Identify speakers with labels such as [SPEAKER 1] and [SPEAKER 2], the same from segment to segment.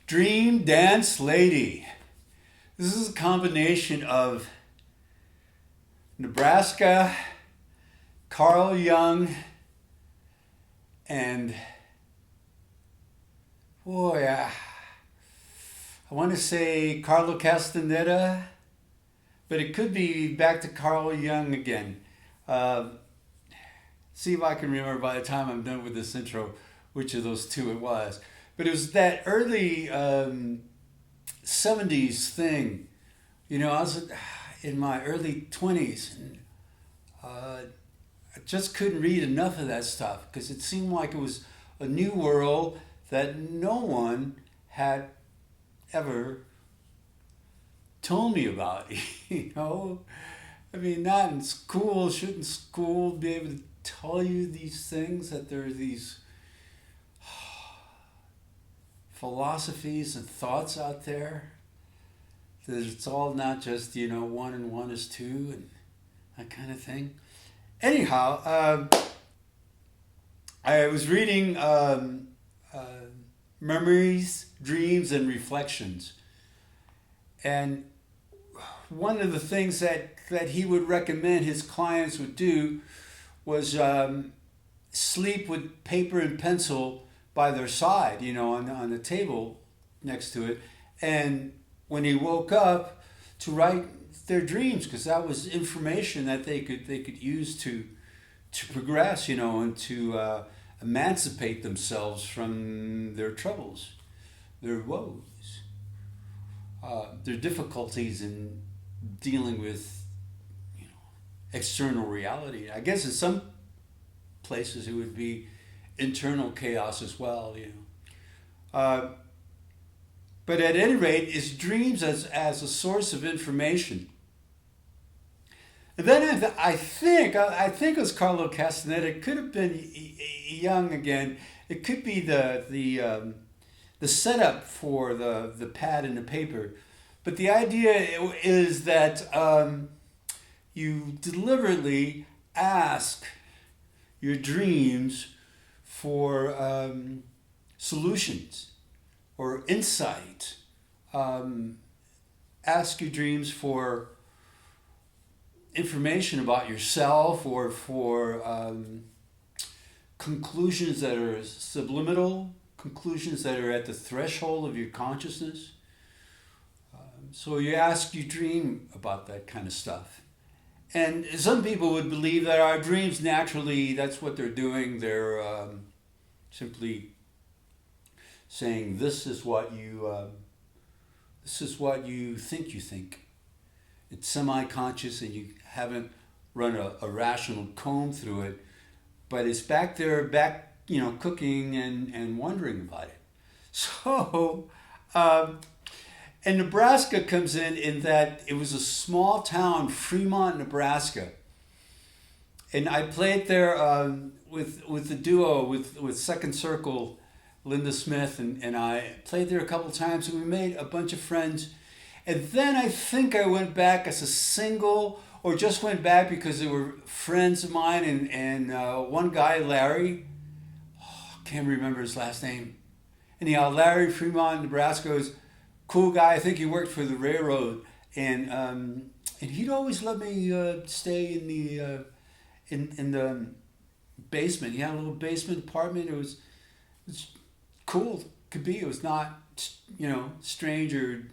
[SPEAKER 1] Dream Dance Lady. This is a combination of Nebraska, Carl Jung, and I want to say Carlo Castaneda, but it could be back to Carl Jung again. Uh, See if I can remember by the time I'm done with this intro which of those two it was. But it was that early 70s thing. You know, I was in my early 20s and I just couldn't read enough of that stuff because it seemed like it was a new world that no one had ever told me about. You know, I mean, not in school. Shouldn't school be able to tell you these things, that there are these philosophies and thoughts out there, that it's all not just, you know, one and one is two and that kind of thing. Anyhow, I was reading Memories, Dreams, and Reflections. And one of the things that he would recommend his clients would do was sleep with paper and pencil by their side, you know, on the table next to it. And when he woke up, to write their dreams, because that was information that they could use to progress, you know, and to emancipate themselves from their troubles, their woes, their difficulties in dealing with, you know, external reality. I guess in some places it would be internal chaos as well, you know. But at any rate, it's dreams as a source of information. And then I think it was Carlo Castaneda. It could have been Jung again. It could be the setup for the pad and the paper. But the idea is that you deliberately ask your dreams for solutions or insight. Ask your dreams for information about yourself or for conclusions that are subliminal, conclusions that are at the threshold of your consciousness. So you ask, you dream about that kind of stuff. And some people would believe that our dreams naturally, that's what they're doing. They're simply saying, this is what you think you think. It's semi-conscious and you haven't run a rational comb through it, but it's back there, you know, cooking and wondering about it. So, and Nebraska comes in that it was a small town, Fremont, Nebraska. And I played there with the duo, with Second Circle, Linda Smith, and I played there a couple times, and we made a bunch of friends. And then I think I went back as a single, or just went back because they were friends of mine, and one guy, Larry, can't remember his last name. Anyhow, Larry, Fremont, Nebraska, was cool guy. I think he worked for the railroad, and he'd always let me stay in the in the basement. He had a little basement apartment. It was cool. Could be. It was not, you know, strange or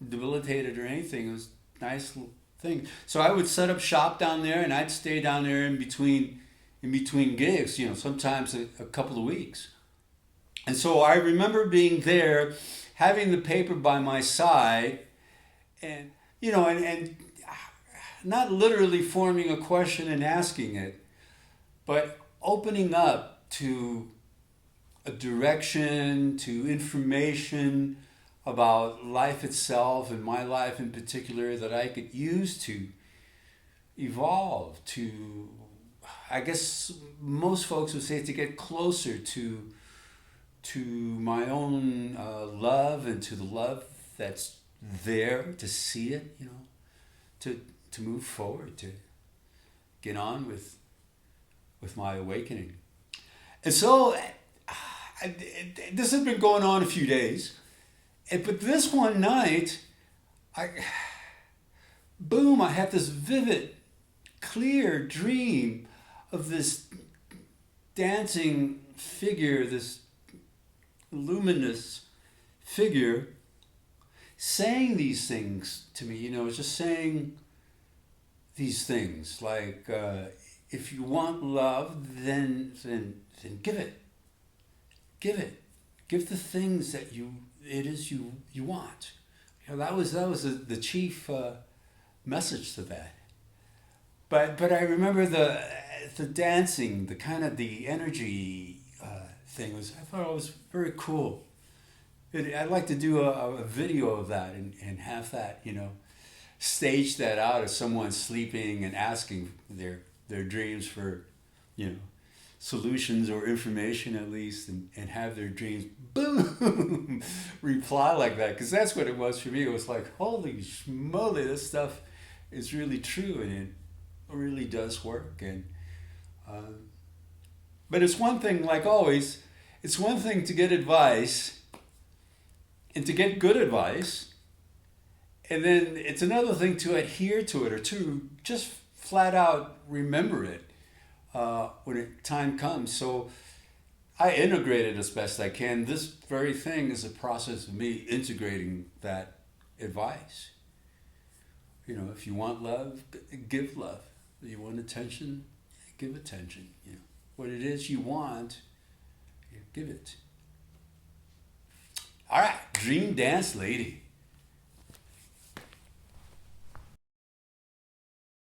[SPEAKER 1] debilitated or anything. It was a nice little thing. So I would set up shop down there, and I'd stay down there in between gigs. You know, sometimes a couple of weeks. And so I remember being there, having the paper by my side, and, you know, and not literally forming a question and asking it, but opening up to a direction, to information about life itself and my life in particular that I could use to evolve, to, I guess most folks would say, to get closer to my own love and to the love that's there, to see it, you know, to move forward, to get on with my awakening. And so this has been going on a few days, But this one night, I boom, I had this vivid, clear dream of this dancing figure, this luminous figure, saying these things to me. You know, it's just saying these things like, if you want love, then give it, give it, give the things that you want. You know, that was the chief message to that. But I remember the dancing, the kind of the energy thing was, I thought it was very cool. I'd like to do a video of that and have that, you know, stage that out as someone sleeping and asking their dreams for, you know, solutions or information at least, and have their dreams, boom, reply like that. Because that's what it was for me. It was like, holy schmoly, this stuff is really true, and it really does work. And but it's one thing, like always, it's one thing to get advice and to get good advice, and then it's another thing to adhere to it, or to just flat out remember it when time comes. So I integrate it as best I can. This very thing is a process of me integrating that advice. You know, if you want love, give love. If you want attention, give attention. You know, what it is you want, give it. All right, Dream Dance Lady.